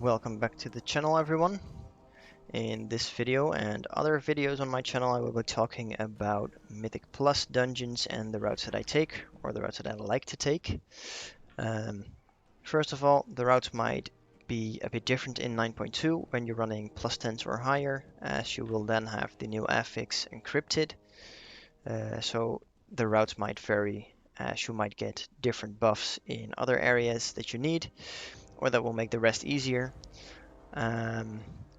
Welcome back to the channel, everyone. In this video and other videos on my channel, I will be talking about Mythic Plus dungeons and the routes that I take, or the routes that I like to take. Um, First of all, the routes might be a bit different in 9.2 when you're running plus 10s or higher, as you will then have the new affix encrypted. So the routes might vary, as you might get different buffs in other areas that you need, or that will make the rest easier.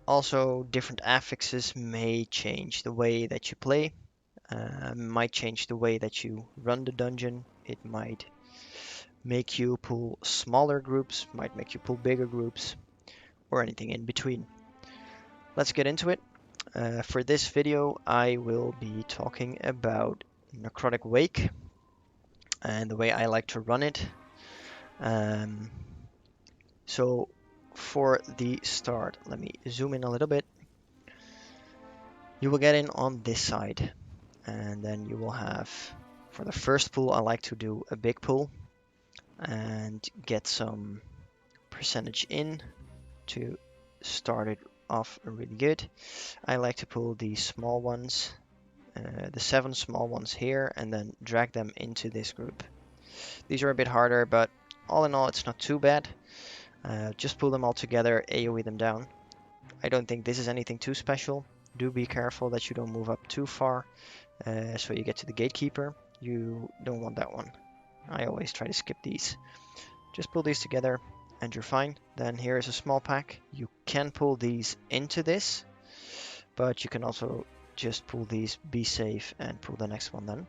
Also, different affixes may change the way that you play, might change the way that you run the dungeon. It might make you pull smaller groups, might make you pull bigger groups, or anything in between. Let's get into it. For this video, I will be talking about Necrotic Wake and the way I like to run it. Um, so for the start, let me zoom in a little bit. You will get in on this side, and then you will have, for the first pull, I like to do a big pull and get some percentage in to start it off really good. I like to pull the small ones, the 7 small ones here, and then drag them into this group. These are a bit harder, but all in all, it's not too bad. Just pull them all together, AoE them down. I don't think this is anything too special. Do be careful that you don't move up too far, so you get to the gatekeeper. You don't want that one. I always try to skip these. Just pull these together and you're fine. Then here is a small pack. You can pull these into this, but you can also just pull these, be safe, and pull the next one then.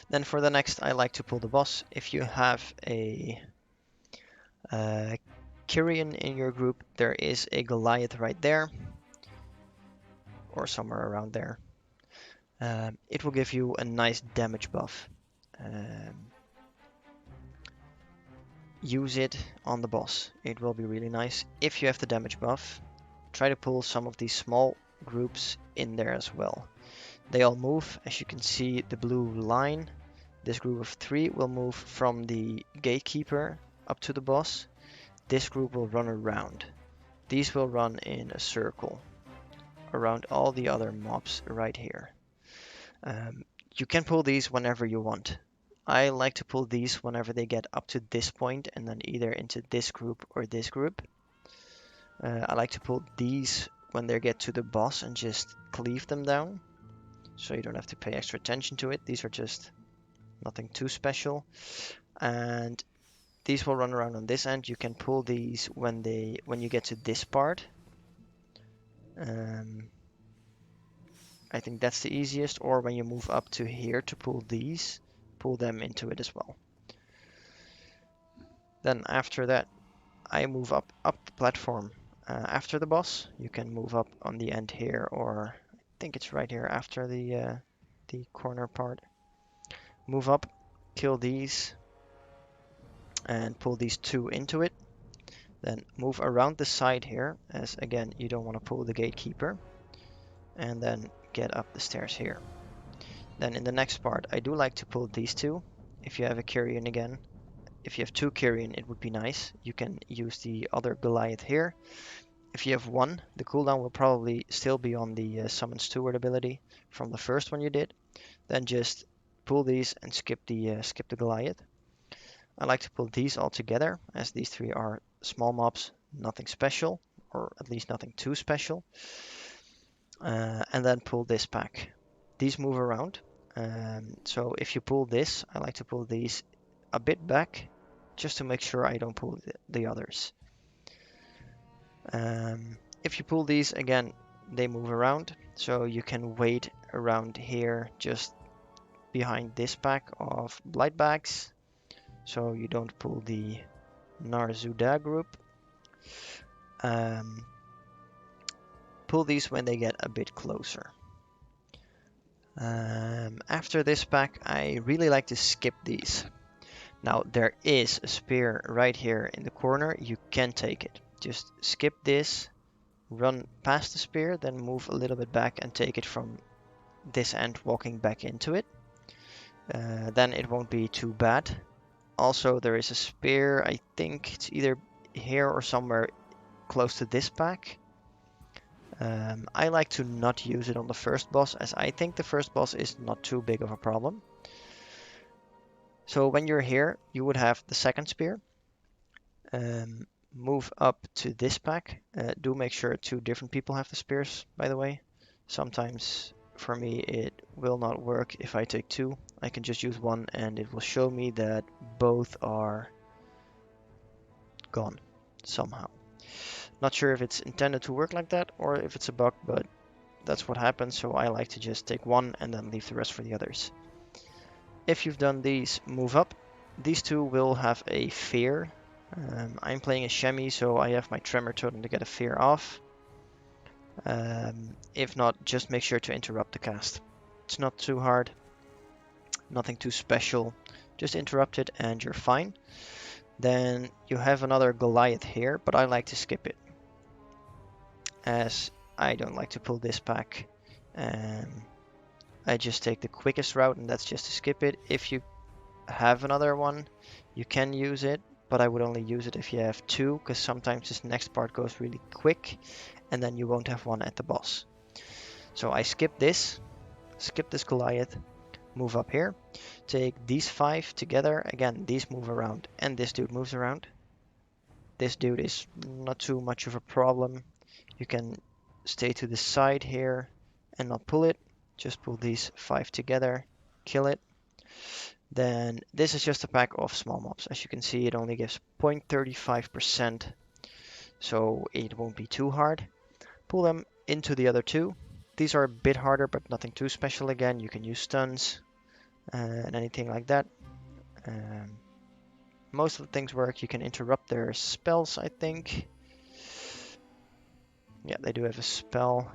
Then for the next, I like to pull the boss. If you have a Kyrian in your group, there is a Goliath right there, or somewhere around there. It will give you a nice damage buff. Use it on the boss. It will be really nice. If you have the damage buff, try to pull some of these small groups in there as well. They all move. As you can see, the blue line, this group of 3 will move from the gatekeeper up to the boss. This group will run around. These will run in a circle around all the other mobs right here. You can pull these whenever you want. I like to pull these whenever they get up to this point and then either into this group or this group. I like to pull these when they get to the boss and just cleave them down, so you don't have to pay extra attention to it. These are just nothing too special. And these will run around on this end. You can pull these when you get to this part. I think that's the easiest, or when you move up to here to pull these, pull them into it as well. Then after that, I move up the platform after the boss. You can move up on the end here, or I think it's right here after the corner part. Move up, kill these, and pull these 2 into it. Then move around the side here, as again, you don't want to pull the gatekeeper. And then get up the stairs here. Then in the next part, I do like to pull these 2. If you have a Kyrian again, if you have 2 Kyrian, it would be nice. You can use the other Goliath here. If you have 1, the cooldown will probably still be on the Summon Steward ability from the first one you did. Then just pull these and skip the Goliath. I like to pull these all together, as these 3 are small mobs, nothing special, or at least nothing too special. And then pull this pack. These move around. So if you pull this, I like to pull these a bit back, just to make sure I don't pull the others. If you pull these again, they move around, so you can wait around here just behind this pack of blight bags, so you don't pull the Narzuda group. Pull these when they get a bit closer. After this pack, I really like to skip these. Now there is a spear right here in the corner. You can take it. Just skip this, run past the spear, then move a little bit back and take it from this end, walking back into it. Then it won't be too bad. Also, there is a spear. I think it's either here or somewhere close to this pack. I like to not use it on the first boss, as I think the first boss is not too big of a problem. So when you're here, you would have the second spear. Move up to this pack. Do make sure 2 different people have the spears, by the way. Sometimes for me it will not work if I take 2. I can just use 1 and it will show me that both are gone somehow. Not sure if it's intended to work like that or if it's a bug, but that's what happens, so I like to just take 1 and then leave the rest for the others. If you've done these, move up. These 2 will have a fear. I'm playing a chamois, so I have my tremor totem to get a fear off. If not, just make sure to interrupt the cast. It's not too hard, nothing too special. Just interrupt it and you're fine. Then you have another Goliath here, but I like to skip it, as I don't like to pull this pack. I just take the quickest route, and that's just to skip it. If you have another one, you can use it, but I would only use it if you have 2, because sometimes this next part goes really quick, and then you won't have one at the boss. So I skip this Goliath, move up here, take these 5 together. Again, these move around, and this dude moves around. This dude is not too much of a problem. You can stay to the side here and not pull it. Just pull these 5 together, kill it. Then this is just a pack of small mobs. As you can see, it only gives 0.35%, so it won't be too hard. Pull them into the other 2. These are a bit harder, but nothing too special. Again, you can use stuns and anything like that. Most of the things work. You can interrupt their spells, I think. Yeah, they do have a spell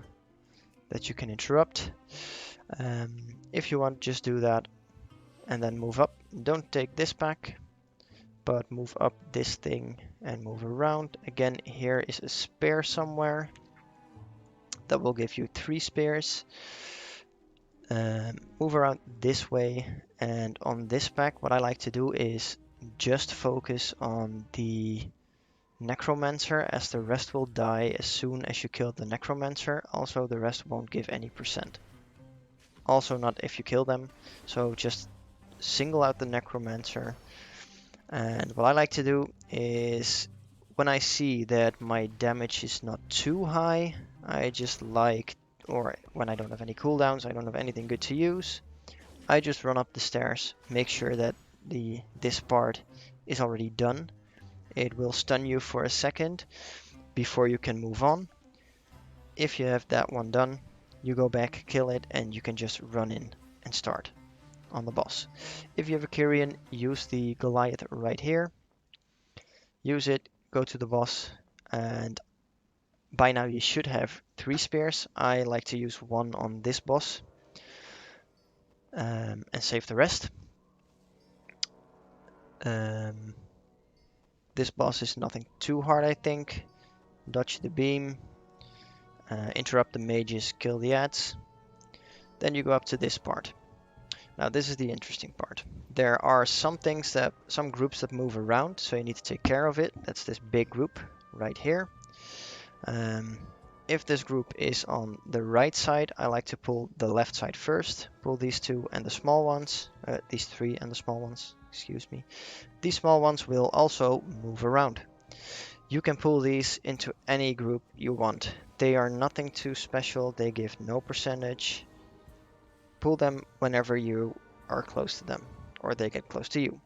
that you can interrupt. If you want, just do that and then move up. Don't take this pack, but move up this thing and move around. Again, here is a spear somewhere that will give you 3 spears. Move around this way, and on this pack, what I like to do is just focus on the Necromancer, as the rest will die as soon as you kill the Necromancer. Also, the rest won't give any percent. Also not if you kill them, so just single out the Necromancer. And what I like to do is, when I see that my damage is not too high, I just like, or when I don't have any cooldowns, I don't have anything good to use, I just run up the stairs, make sure that this part is already done. It will stun you for a second before you can move on. If you have that one done, you go back, kill it, and you can just run in and start on the boss. If you have a Kyrian, use the Goliath right here. Use it, go to the boss, and by now you should have 3 spears. I like to use 1 on this boss and save the rest. This boss is nothing too hard, I think. Dodge the beam, interrupt the mages, kill the ads. Then you go up to this part. Now this is the interesting part. There are some groups that move around, so you need to take care of it. That's this big group right here. If this group is on the right side, I like to pull the left side first. Pull these 2 and the small ones, these 3 and the small ones, excuse me. These small ones will also move around. You can pull these into any group you want. They are nothing too special, they give no percentage. Pull them whenever you are close to them, or they get close to you.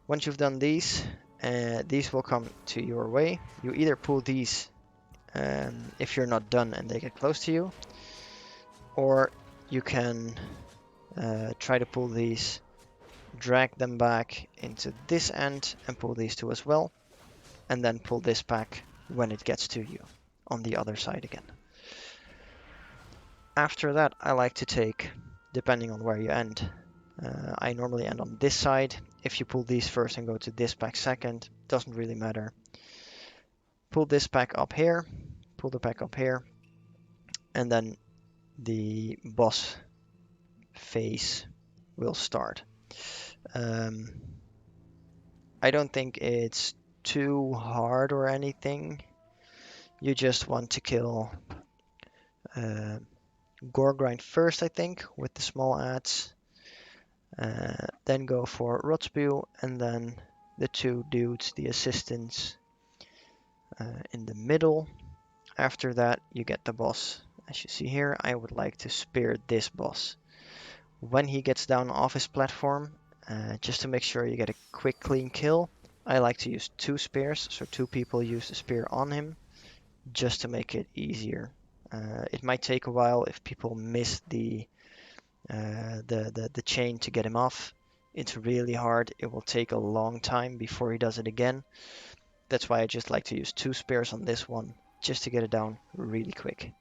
Once you've done these will come to your way. You either pull these if you're not done and they get close to you, or you can try to pull these, drag them back into this end and pull these 2 as well, and then pull this back when it gets to you on the other side again. After that, I like to take, depending on where you end, I normally end on this side. If you pull these first and go to this pack second, doesn't really matter. Pull this pack up here, pull the pack up here, and then the boss phase will start. I don't think it's too hard or anything. You just want to kill Gorgrind first, I think, with the small adds. Then go for Rotspew, and then the two dudes, the assistants, in the middle. After that, you get the boss. As you see here, I would like to spear this boss. When he gets down off his platform, just to make sure you get a quick, clean kill, I like to use 2 spears, so 2 people use the spear on him, just to make it easier. It might take a while if people miss the chain to get him off. It's really hard. It will take a long time before he does it again. That's why I just like to use 2 spears on this one, just to get it down really quick.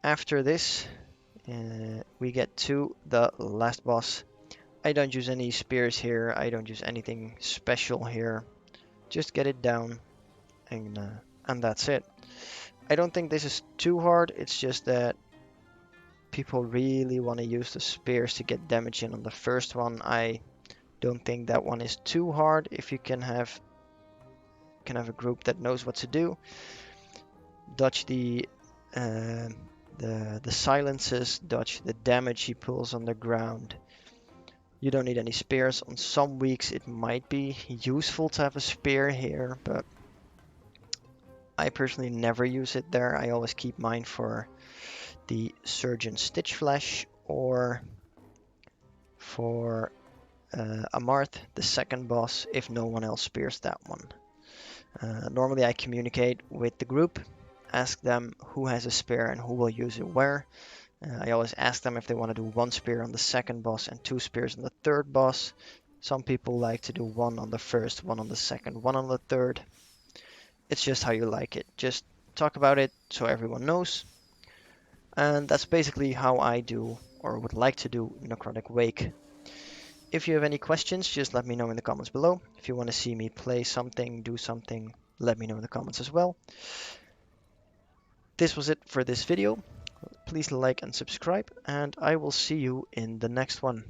After this, we get to the last boss. I don't use any spears here. I don't use anything special here. Just get it down, and that's it. I don't think this is too hard. It's just that people really want to use the spears to get damage in on the first one. I don't think that one is too hard if you can have a group that knows what to do. Dodge the silences, dodge the damage he pulls on the ground. You don't need any spears. On some weeks it might be useful to have a spear here, but I personally never use it there. I always keep mine for the Surgeon Stitch Flash or for Amarth, the second boss, if no one else spears that one. Normally I communicate with the group, ask them who has a spear and who will use it where. I always ask them if they want to do 1 spear on the second boss and 2 spears on the third boss. Some people like to do 1 on the first, 1 on the second, 1 on the third. It's just how you like it. Just talk about it so everyone knows. And that's basically how I do, or would like to do, Necrotic Wake. If you have any questions, just let me know in the comments below. If you want to see me play something, do something, let me know in the comments as well. This was it for this video. Please like and subscribe, and I will see you in the next one.